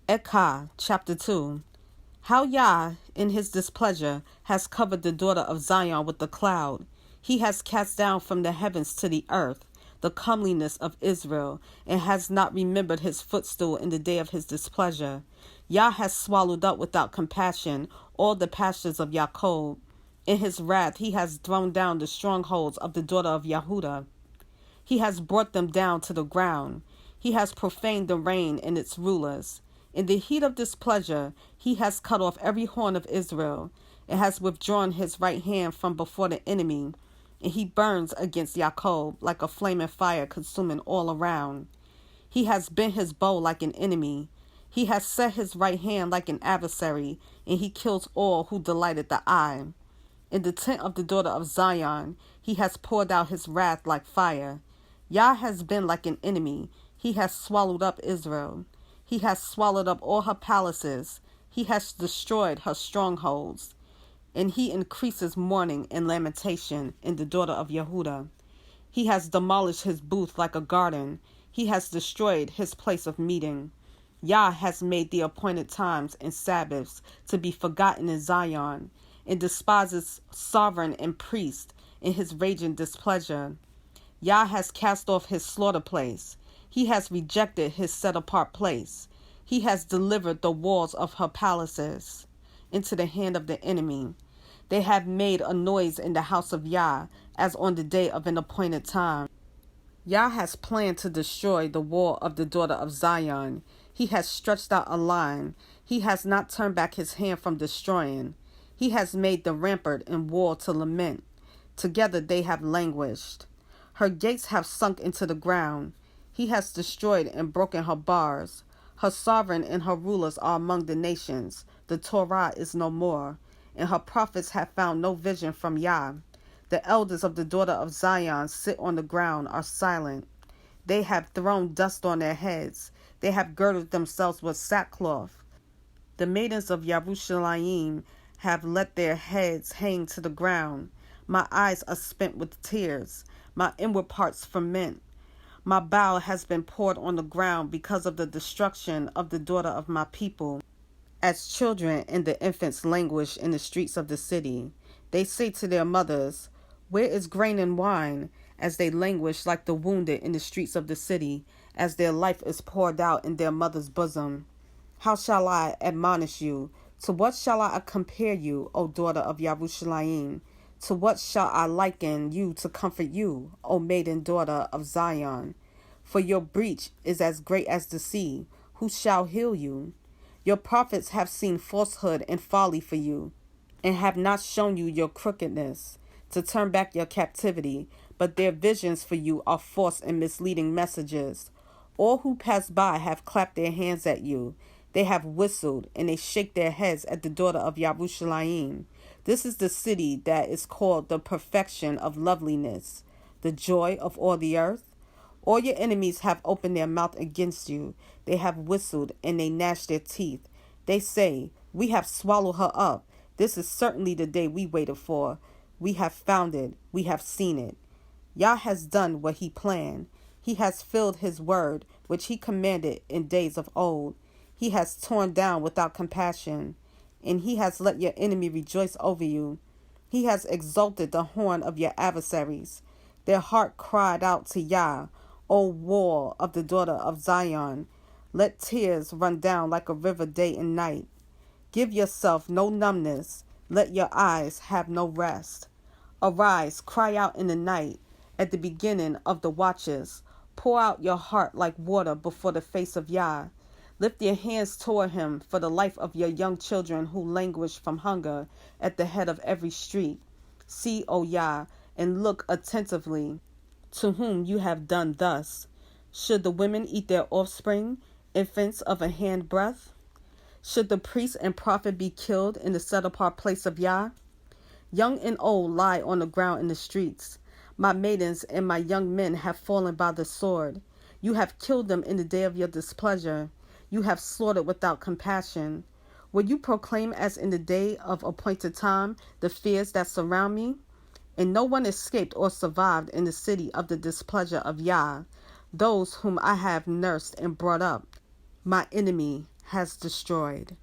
Ekah, chapter 2. How Yah, in his displeasure, has covered the daughter of Zion with the cloud. He has cast down from the heavens to the earth the comeliness of Israel, and has not remembered his footstool in the day of his displeasure. Yah has swallowed up without compassion all the pastures of Jacob. In his wrath he has thrown down the strongholds of the daughter of Yehudah. He has brought them down to the ground. He has profaned the reign and its rulers. In the heat of displeasure, he has cut off every horn of Israel, and has withdrawn his right hand from before the enemy, and he burns against Jacob like a flaming fire consuming all around. He has bent his bow like an enemy. He has set his right hand like an adversary, and he kills all who delighted the eye. In the tent of the daughter of Zion, he has poured out his wrath like fire. Yah has been like an enemy. He has swallowed up Israel. He has swallowed up all her palaces. He has destroyed her strongholds. And he increases mourning and lamentation in the daughter of Yehudah. He has demolished his booth like a garden. He has destroyed his place of meeting. Yah has made the appointed times and Sabbaths to be forgotten in Zion, and despises sovereign and priest in his raging displeasure. Yah has cast off his slaughter place. He has rejected his set-apart place. He has delivered the walls of her palaces into the hand of the enemy. They have made a noise in the house of Yah, as on the day of an appointed time. Yah has planned to destroy the wall of the daughter of Zion. He has stretched out a line. He has not turned back his hand from destroying. He has made the rampart and wall to lament. Together they have languished. Her gates have sunk into the ground. He has destroyed and broken her bars. Her sovereign and her rulers are among the nations. The Torah is no more, and her prophets have found no vision from Yah. The elders of the daughter of Zion sit on the ground, are silent. They have thrown dust on their heads. They have girded themselves with sackcloth. The maidens of Yerushalayim have let their heads hang to the ground. My eyes are spent with tears. My inward parts ferment. My bowel has been poured on the ground because of the destruction of the daughter of my people. As children and the infants languish in the streets of the city, they say to their mothers, "Where is grain and wine?" as they languish like the wounded in the streets of the city, as their life is poured out in their mother's bosom. How shall I admonish you? To what shall I compare you, O daughter of Yerushalayim? To what shall I liken you to comfort you, O maiden daughter of Zion? For your breach is as great as the sea. Who shall heal you? Your prophets have seen falsehood and folly for you, and have not shown you your crookedness, to turn back your captivity, but their visions for you are false and misleading messages. All who pass by have clapped their hands at you. They have whistled, and they shake their heads at the daughter of Yerushalayim. This is the city that is called the perfection of loveliness, the joy of all the earth. All your enemies have opened their mouth against you. They have whistled, and they gnash their teeth. They say, "We have swallowed her up. This is certainly the day we waited for. We have found it. We have seen it." Yah has done what he planned. He has filled his word, which he commanded in days of old. He has torn down without compassion, and he has let your enemy rejoice over you. He has exalted the horn of your adversaries. Their heart cried out to Yah, O wall of the daughter of Zion. Let tears run down like a river day and night. Give yourself no numbness. Let your eyes have no rest. Arise, cry out in the night, at the beginning of the watches. Pour out your heart like water before the face of Yah. Lift your hands toward him for the life of your young children who languish from hunger at the head of every street. See, O Yah, and look attentively, to whom you have done thus. Should the women eat their offspring, infants of a handbreadth? Should the priest and prophet be killed in the set-apart place of Yah? Young and old lie on the ground in the streets. My maidens and my young men have fallen by the sword. You have killed them in the day of your displeasure. You have slaughtered without compassion. Will you proclaim as in the day of appointed time the fears that surround me? And no one escaped or survived in the city of the displeasure of Yah, those whom I have nursed and brought up. My enemy has destroyed.